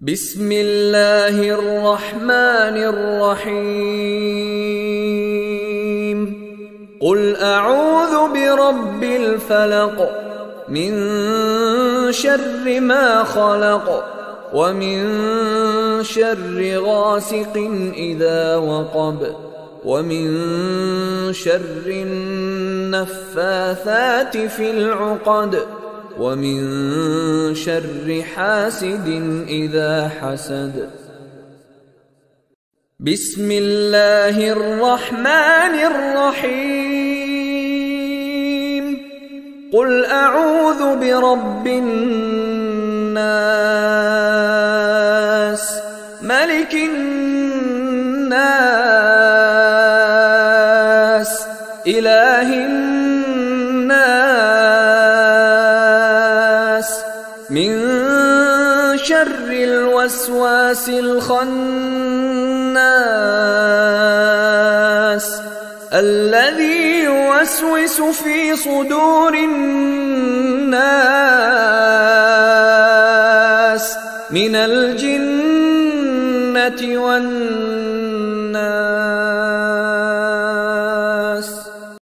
بسم الله الرحمن الرحيم قل أعوذ برب الفلق من شر ما خلق ومن شر غاسق إذا وقب ومن شر النفاثات في العقد ومن شر حاسد إذا حسد. بسم الله الرحمن الرحيم قل أعوذ برب الناس ملك الناس إله الناس من شر الوسواس الخناس الذي يوسوس في صدور الناس من الجنة والناس.